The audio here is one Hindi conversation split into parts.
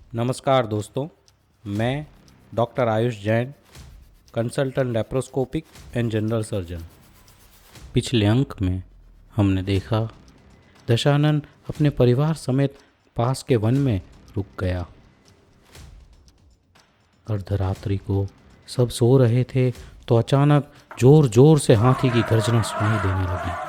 नमस्कार दोस्तों, मैं doctor Ayush Jain, consultant laparoscopic and general surgeon. पिछले अंक में हमने देखा दशानन अपने परिवार समेत पास के वन में रुक गया। अर्धरात्रि को सब सो रहे थे तो अचानक जोर जोर से हाथी की गर्जना सुनाई देने लगी।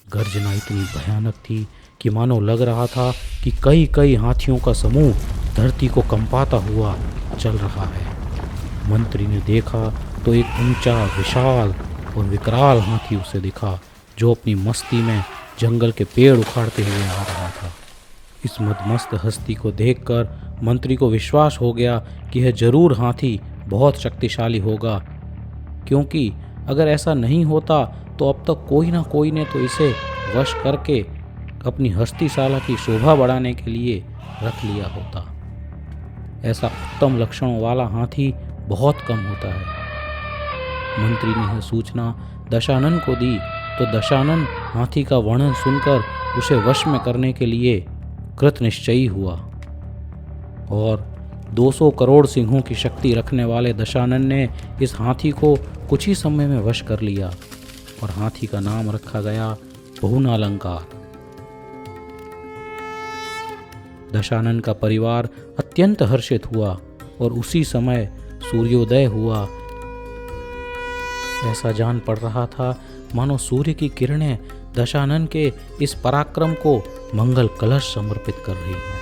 गर्जना इतनी भयानक थी कि मानो लग रहा था कि कई कई हाथियों का समूह धरती को कंपाता हुआ चल रहा है। मंत्री ने देखा तो एक ऊंचा, विशाल और विकराल हाथी उसे दिखा, जो अपनी मस्ती में जंगल के पेड़ उखाड़ते हुए आ रहा था। इस मदमस्त हस्ती को देखकर मंत्री को विश्वास हो गया कि यह जरूर हाथी बहुत शक्तिशाली होगा, क्योंकि अगर ऐसा नहीं होता तो अब तक कोई ना कोई ने तो इसे वश करके अपनी हस्तीशाला की शोभा बढ़ाने के लिए रख लिया होता। ऐसा उत्तम लक्षणों वाला हाथी बहुत कम होता है। मंत्री ने यह सूचना दशानन को दी तो दशानन हाथी का वर्णन सुनकर उसे वश में करने के लिए कृत निश्चयी हुआ और 200 करोड़ सिंहों की शक्ति रखने वाले दशानन ने इस हाथी को कुछ ही समय में वश कर लिया और हाथी का नाम रखा गया बहुनालंकार। दशानन का परिवार अत्यंत हर्षित हुआ और उसी समय सूर्योदय हुआ। ऐसा जान पड़ रहा था मानो सूर्य की किरणें दशानन के इस पराक्रम को मंगल कलश समर्पित कर रही हों।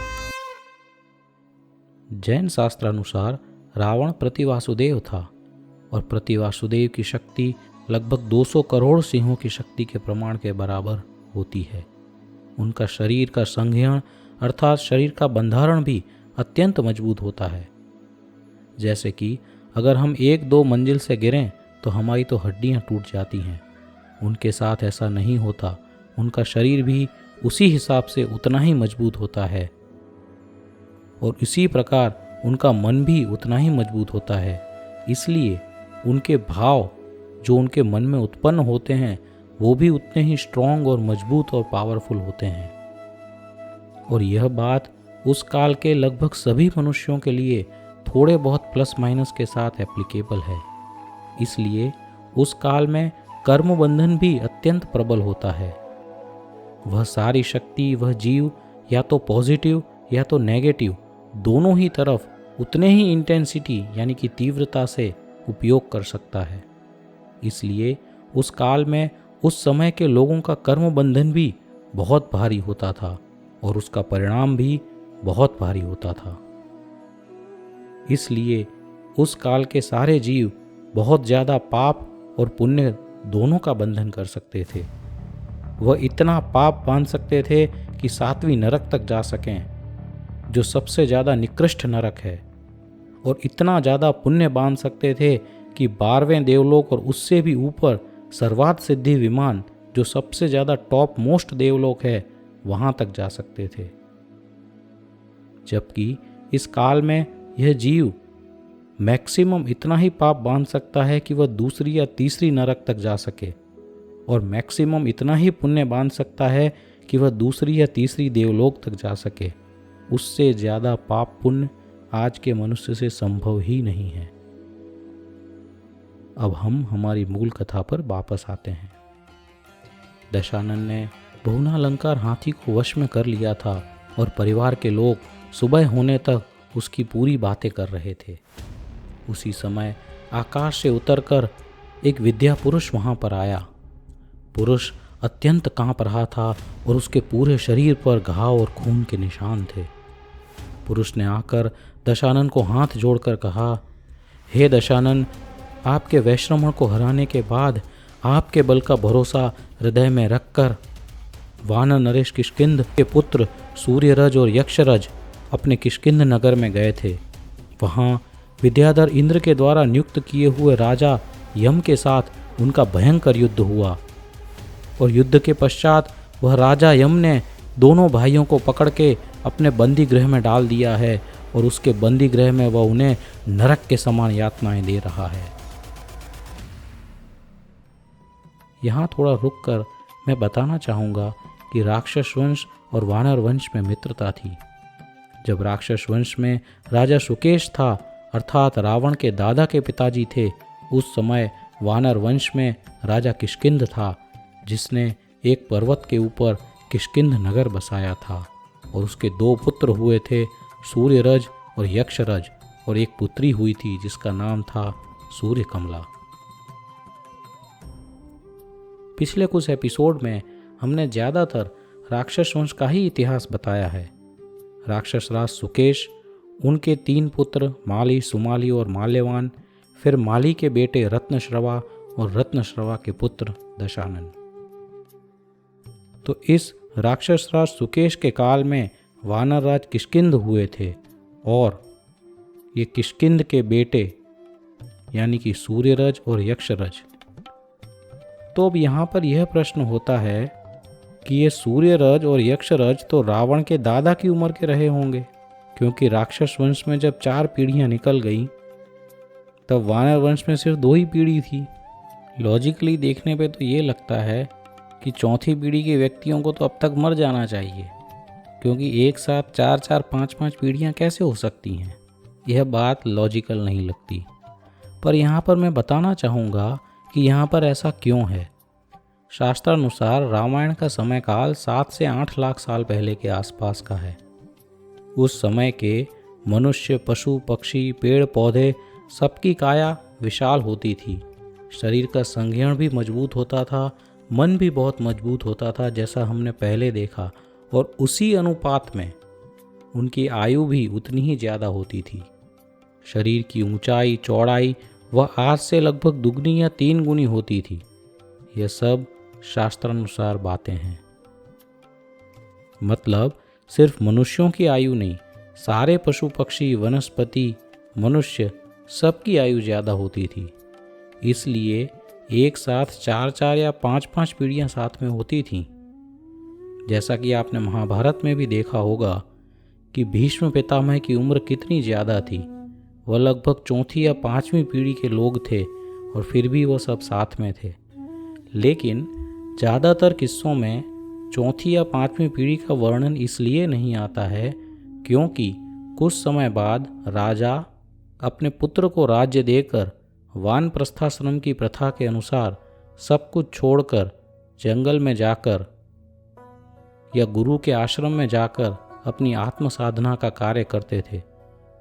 जैन शास्त्रानुसार रावण प्रतिवासुदेव था और प्रतिवासुदेव की शक्ति लगभग 200 करोड़ सिंहों की शक्ति के प्रमाण के बराबर होती है। उनका शरीर का संघीयण अर्थात शरीर का बंधारण भी अत्यंत मजबूत होता है। जैसे कि अगर हम 1-2 मंजिल से गिरें तो हमारी तो हड्डियां टूट जाती हैं। उनके साथ ऐसा नहीं होता। उनका शरीर भी उसी हिसाब से उतना ही मजबूत होता है और इसी प्रकार उनका मन भी उतना ही मजबूत होता है। इसलिए उनके भाव जो उनके मन में उत्पन्न होते हैं वो भी उतने ही स्ट्रॉन्ग और मजबूत और पावरफुल होते हैं। और यह बात उस काल के लगभग सभी मनुष्यों के लिए थोड़े बहुत प्लस माइनस के साथ एप्लीकेबल है। इसलिए उस काल में कर्म बंधन भी अत्यंत प्रबल होता है। वह सारी शक्ति वह जीव या तो पॉजिटिव या तो नेगेटिव दोनों ही तरफ उतने ही इंटेंसिटी यानी कि तीव्रता से उपयोग कर सकता है। इसलिए उस काल में उस समय के लोगों का कर्म बंधन भी बहुत भारी होता था और उसका परिणाम भी बहुत भारी होता था। इसलिए उस काल के सारे जीव बहुत ज़्यादा पाप और पुण्य दोनों का बंधन कर सकते थे। वह इतना पाप बांध सकते थे कि 7वीं नरक तक जा सकें, जो सबसे ज़्यादा निकृष्ट नरक है, और इतना ज़्यादा पुण्य बांध सकते थे कि 12वें देवलोक और उससे भी ऊपर सर्वार्थ सिद्धि विमान, जो सबसे ज़्यादा टॉप मोस्ट देवलोक है, वहाँ तक जा सकते थे। जबकि इस काल में यह जीव मैक्सिमम इतना ही पाप बांध सकता है कि वह 2री या 3री नरक तक जा सके, और मैक्सिमम इतना ही पुण्य बांध सकता है कि वह 2री या 3री देवलोक तक जा सके। उससे ज़्यादा पाप पुण्य आज के मनुष्य से संभव ही नहीं है। अब हम हमारी मूल कथा पर वापस आते हैं। दशानन ने बहुनालंकार हाथी को वश में कर लिया था और परिवार के लोग सुबह होने तक उसकी पूरी बातें कर रहे थे। उसी समय आकाश से उतरकर एक विद्या पुरुष वहाँ पर आया। पुरुष अत्यंत कांप रहा था और उसके पूरे शरीर पर घाव और खून के निशान थे। पुरुष ने आकर दशानन को हाथ जोड़कर कहा, हे दशानन, आपके वैश्रमण को हराने के बाद आपके बल का भरोसा हृदय में रखकर वानर नरेश किष्किंध के पुत्र सूर्यरज और यक्षरज अपने किष्किंध नगर में गए थे। वहाँ विद्याधर इंद्र के द्वारा नियुक्त किए हुए राजा यम के साथ उनका भयंकर युद्ध हुआ और युद्ध के पश्चात वह राजा यम ने दोनों भाइयों को पकड़ के अपने बंदी गृह में डाल दिया है और उसके बंदी गृह में वह उन्हें नरक के समान यातनाएं दे रहा है। यहाँ थोड़ा रुककर मैं बताना चाहूँगा कि राक्षस वंश और वानर वंश में मित्रता थी, जब राक्षस वंश में राजा सुकेश था, अर्थात रावण के दादा के पिताजी थे, उस समय वानर वंश में राजा किष्किंध था, जिसने एक पर्वत के ऊपर किष्किंध नगर बसाया था और उसके 2 पुत्र हुए थे, सूर्यरज और यक्षरज, और एक पुत्री हुई थी जिसका नाम था सूर्यकमला। पिछले कुछ एपिसोड में हमने ज़्यादातर राक्षस वंश का ही इतिहास बताया है। राक्षस राज सुकेश, उनके 3 पुत्र माली, सुमाली और माल्यवान, फिर माली के बेटे रत्नश्रवा और रत्नश्रवा के पुत्र दशानन। तो इस राक्षस राज सुकेश के काल में वानर राज किष्किंध हुए थे और ये किष्किंध के बेटे यानी कि सूर्यरज और यक्षरज। तो अब यहाँ पर यह प्रश्न होता है कि ये सूर्यरज और यक्षरज तो रावण के दादा की उम्र के रहे होंगे, क्योंकि राक्षस वंश में जब 4 पीढ़ियाँ निकल गईं तब वानर वंश में सिर्फ 2 ही पीढ़ी थी। लॉजिकली देखने पे तो ये लगता है कि चौथी पीढ़ी के व्यक्तियों को तो अब तक मर जाना चाहिए, क्योंकि एक साथ 4-4, 5-5 पीढ़ियाँ कैसे हो सकती हैं। यह बात लॉजिकल नहीं लगती। पर यहाँ पर मैं बताना चाहूँगा कि यहाँ पर ऐसा क्यों है। शास्त्रानुसार रामायण का समय काल 7 से 8 लाख साल पहले के आसपास का है। उस समय के मनुष्य, पशु, पक्षी, पेड़ पौधे सबकी काया विशाल होती थी। शरीर का संघीर्ण भी मजबूत होता था, मन भी बहुत मजबूत होता था, जैसा हमने पहले देखा, और उसी अनुपात में उनकी आयु भी उतनी ही ज़्यादा होती थी। शरीर की ऊंचाई, चौड़ाई वह आज से लगभग दुगनी या 3 गुनी होती थी। यह सब शास्त्रानुसार बातें हैं। मतलब सिर्फ मनुष्यों की आयु नहीं, सारे पशु पक्षी, वनस्पति, मनुष्य सबकी आयु ज़्यादा होती थी। इसलिए एक साथ 4-4 या 5-5 पीढ़ियाँ साथ में होती थीं। जैसा कि आपने महाभारत में भी देखा होगा कि भीष्म पितामह की उम्र कितनी ज़्यादा थी। वह लगभग 4वीं या 5वीं पीढ़ी के लोग थे और फिर भी वह सब साथ में थे। लेकिन ज़्यादातर किस्सों में 4वीं या 5वीं पीढ़ी का वर्णन इसलिए नहीं आता है क्योंकि कुछ समय बाद राजा अपने पुत्र को राज्य देकर वानप्रस्थाश्रम की प्रथा के अनुसार सब कुछ छोड़कर जंगल में जाकर या गुरु के आश्रम में जाकर अपनी आत्म साधना का कार्य करते थे।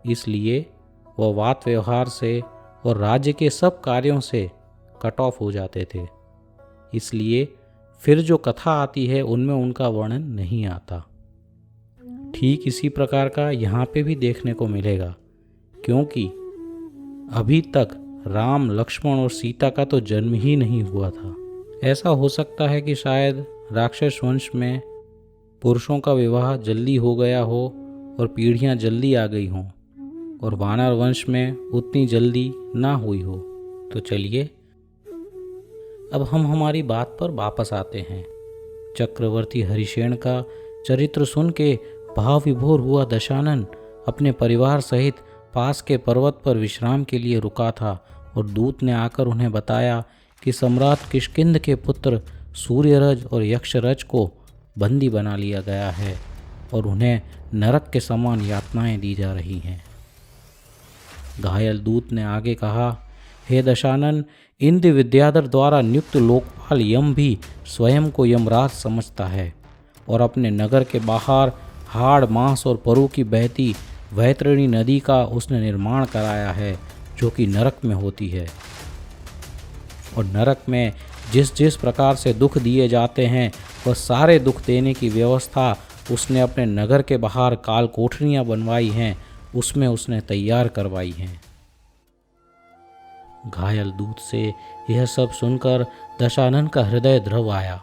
इसलिए वह वात व्यवहार से और राज्य के सब कार्यों से कट ऑफ हो जाते थे। इसलिए फिर जो कथा आती है उनमें उनका वर्णन नहीं आता। ठीक इसी प्रकार का यहाँ पे भी देखने को मिलेगा, क्योंकि अभी तक राम, लक्ष्मण और सीता का तो जन्म ही नहीं हुआ था। ऐसा हो सकता है कि शायद राक्षस वंश में पुरुषों का विवाह जल्दी हो गया हो और पीढ़ियाँ जल्दी आ गई हों, और वानर वंश में उतनी जल्दी ना हुई हो। तो चलिए अब हम हमारी बात पर वापस आते हैं। चक्रवर्ती हरिसेन का चरित्र सुन के भाव विभोर हुआ दशानन अपने परिवार सहित पास के पर्वत पर विश्राम के लिए रुका था, और दूत ने आकर उन्हें बताया कि सम्राट किष्किंध के पुत्र सूर्यरज और यक्षरज को बंदी बना लिया गया है और उन्हें नरक के समान यातनाएं दी जा रही हैं। घायल दूत ने आगे कहा, हे दशानन, इंद्र विद्याधर द्वारा नियुक्त लोकपाल यम भी स्वयं को यमराज समझता है और अपने नगर के बाहर हाड़, मांस और परु की बहती वैतरणी नदी का उसने निर्माण कराया है, जो कि नरक में होती है। और नरक में जिस जिस प्रकार से दुख दिए जाते हैं वह सारे दुख देने की व्यवस्था उसने अपने नगर के बाहर काल कोठरियाँ बनवाई हैं, उसमें उसने तैयार करवाई हैं। घायल दूत से यह सब सुनकर दशानन का हृदय द्रव आया।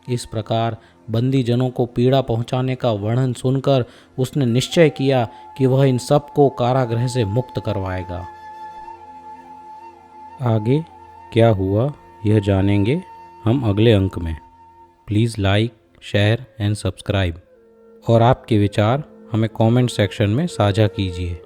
इस प्रकार बंदी जनों को पीड़ा पहुंचाने का वर्णन सुनकर उसने निश्चय किया कि वह इन सब को कारागृह से मुक्त करवाएगा। आगे क्या हुआ यह जानेंगे हम अगले अंक में। Please like, share and subscribe, और आपके विचार हमें कमेंट सेक्शन में साझा कीजिए।